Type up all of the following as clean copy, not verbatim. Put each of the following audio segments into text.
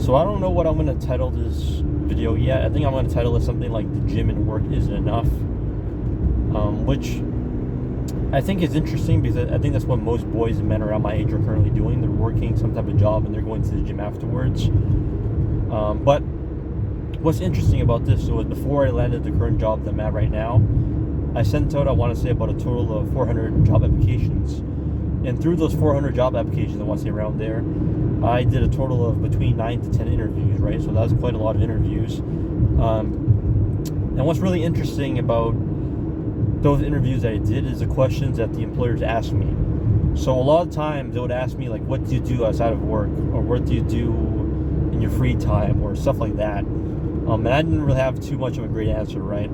So I don't know what I'm going to title this video yet. I think I'm going to title it something like "The Gym and Work Isn't Enough," which I think is interesting because I think that's what most boys and men around my age are currently doing. They're working some type of job and they're going to the gym afterwards. But what's interesting about this was before I landed the current job that I'm at right now, I sent out, I want to say, about a total of 400 job applications. And through those 400 job applications, I want to say around there, I did a total of between 9 to 10 interviews, right? So that was quite a lot of interviews. And what's really interesting about those interviews that I did is the questions that the employers asked me. So a lot of times they would ask me, like, what do you do outside of work? Or what do you do in your free time? Or stuff like that. And I didn't really have too much of a great answer, right?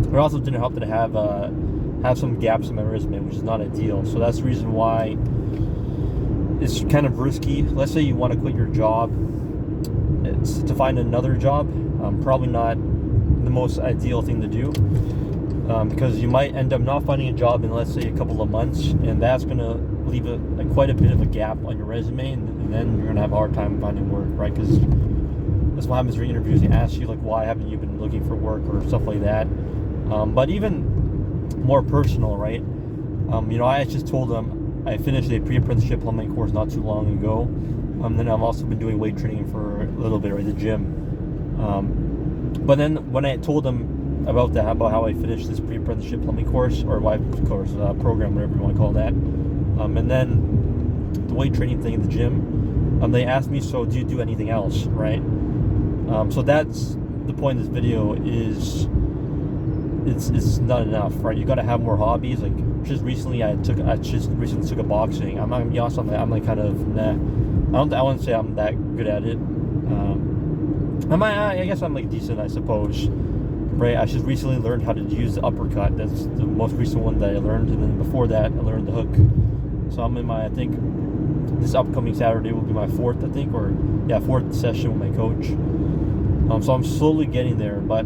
It also didn't help that I have some gaps in my resume, which is not ideal. So that's the reason why it's kind of risky. Let's say you want to quit your job, it's to find another job. Probably not the most ideal thing to do, because you might end up not finding a job in, let's say, a couple of months, and that's going to leave quite a bit of a gap on your resume, and then you're going to have a hard time finding work, right? Because that's what happens during interviews. They ask you, like, why haven't you been looking for work or stuff like that. But even more personal, right? I just told them I finished a pre-apprenticeship plumbing course not too long ago. Then I've also been doing weight training for a little bit, right, at the gym. But then when I told them about how I finished this pre-apprenticeship plumbing course, or program, whatever you want to call that, and then the weight training thing at the gym, they asked me, so do you do anything else, right? So that's the point of this video is it's not enough, right? You got to have more hobbies. Like just recently I took up boxing. I'm not gonna be honest, I'm like kind of nah. I wouldn't say I'm that good at it. I guess I'm like decent, I suppose. Right? I just recently learned how to use the uppercut. That's the most recent one that I learned, and then before that I learned the hook. So I'm in I think this upcoming Saturday will be my fourth session with my coach. So I'm slowly getting there, but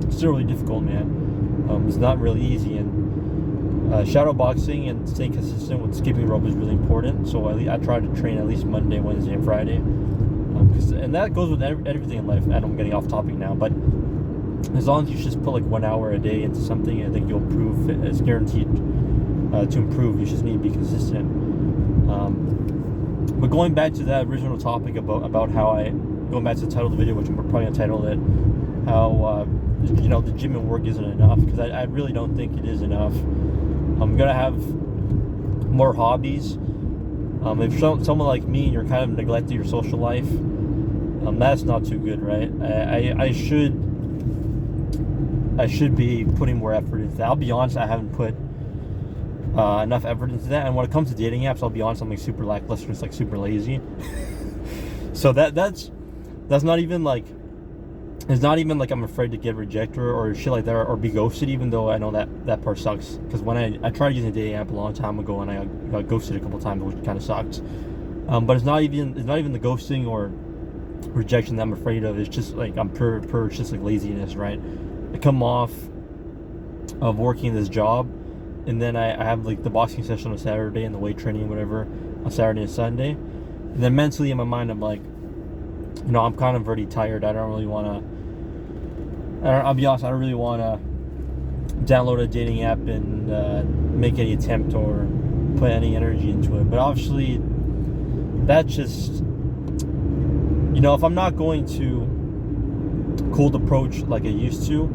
it's still really difficult, man. It's not really easy, and shadow boxing and staying consistent with skipping rope is really important. So I try to train at least Monday, Wednesday, and Friday, and that goes with everything in life. And I'm getting off topic now, but as long as you just put like 1 hour a day into something, I think you'll improve. It's guaranteed to improve. You just need to be consistent. But going back to that original topic about how going back to the title of the video, which I'm probably gonna title it, how the gym and work isn't enough, because I really don't think it is enough. I'm gonna have more hobbies. If someone like me, you're kind of neglecting your social life, that's not too good, right? I should be putting more effort into that. I'll be honest, I haven't put enough effort into that. And when it comes to dating apps, I'll be honest, I'm like super lackluster, it's like super lazy. So that's not even like, it's not even like I'm afraid to get rejected or shit like that, or be ghosted, even though I know that part sucks. Because when I tried using a dating app a long time ago, and I got ghosted a couple times, which kind of sucked. But it's not even the ghosting or rejection that I'm afraid of. It's just like I'm pure just like laziness, right? I come off of working this job, and then I have like the boxing session on Saturday and the weight training, whatever, on Saturday and Sunday. And then mentally in my mind, I'm like, I'm kind of already tired. I don't really want to. I'll be honest, I don't really want to download a dating app and make any attempt or put any energy into it. But obviously, that's just, if I'm not going to cold approach like I used to,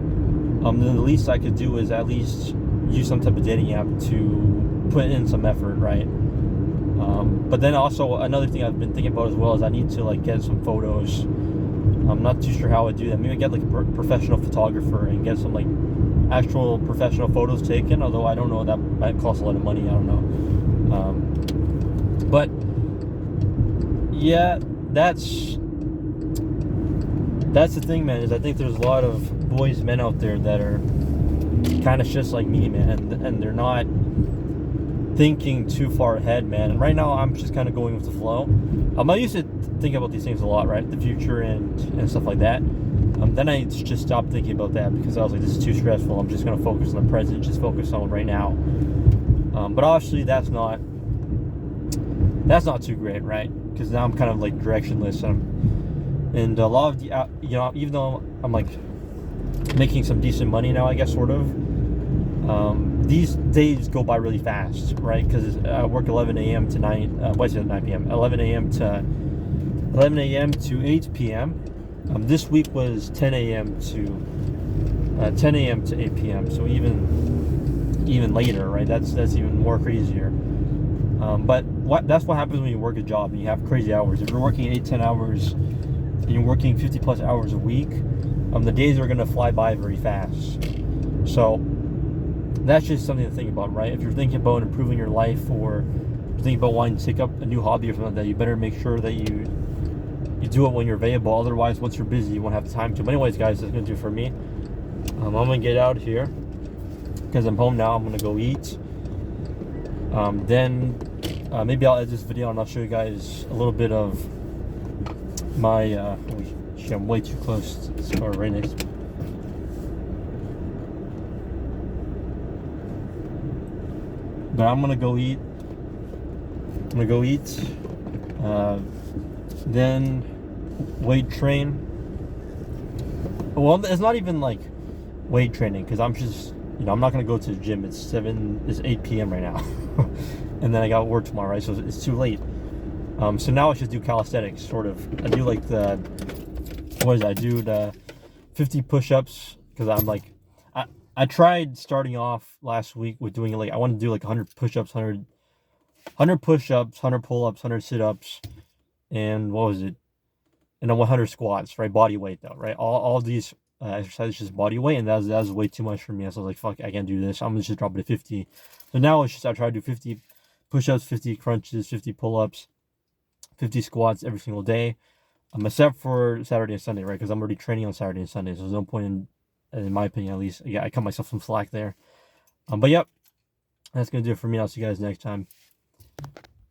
then the least I could do is at least use some type of dating app to put in some effort, right? But then also another thing I've been thinking about as well is I need to like get some photos. I'm not too sure how I do that. Maybe get like a professional photographer and get some like actual professional photos taken. Although I don't know, that might cost a lot of money. I don't know. But yeah, that's the thing, man. Is I think there's a lot of boys, men out there that are kind of just like me, man, and they're not thinking too far ahead, man. And right now I'm just kind of going with the flow. I used to think about these things a lot, right? The future and stuff like that. Then I just stopped thinking about that because I was like, this is too stressful. I'm just going to focus on the present, just focus on right now. But obviously that's not too great, right? because now I'm kind of like directionless. And a lot of the even though I'm like making some decent money now, I guess, sort of, these days go by really fast, right? Because I work 11 a.m. to 9 p.m. 11 a.m. to 8 p.m. This week was 10 a.m. to 8 p.m. So even later, right? That's even more crazier. But that's what happens when you work a job and you have crazy hours. If you're working 8-10 hours and you're working 50 plus hours a week, the days are gonna fly by very fast. So that's just something to think about, right? If you're thinking about improving your life, or you're thinking about wanting to take up a new hobby or something like that, you better make sure that you do it when you're available. Otherwise, once you're busy, you won't have the time to. But anyways, guys, that's gonna do it for me. I'm gonna get out of here because I'm home now. I'm gonna go eat. Then maybe I'll edit this video and I'll show you guys a little bit of my. Holy shit, I'm way too close to this car right next to me. But I'm gonna go eat. Then weight train. Well, it's not even like weight training, because I'm just, I'm not gonna go to the gym. It's 8 p.m. right now, and then I got work tomorrow, right? So it's too late. So now I should do calisthenics, sort of. I do like the 50 push-ups, because I'm like, I tried starting off last week with doing I want to do like 100 push-ups, 100 push-ups, 100 pull-ups, 100 sit-ups, and what was it? And then 100 squats, right? Body weight though, right? All these exercises just body weight, and that was way too much for me. So I was like, fuck, I can't do this. I'm gonna just drop it to 50. So now it's just I try to do 50 push-ups, 50 crunches, 50 pull-ups, 50 squats every single day. Except for Saturday and Sunday, right? Because I'm already training on Saturday and Sunday, so there's no point in my opinion, at least. Yeah, I cut myself some slack there. But yep, that's gonna do it for me. I'll see you guys next time.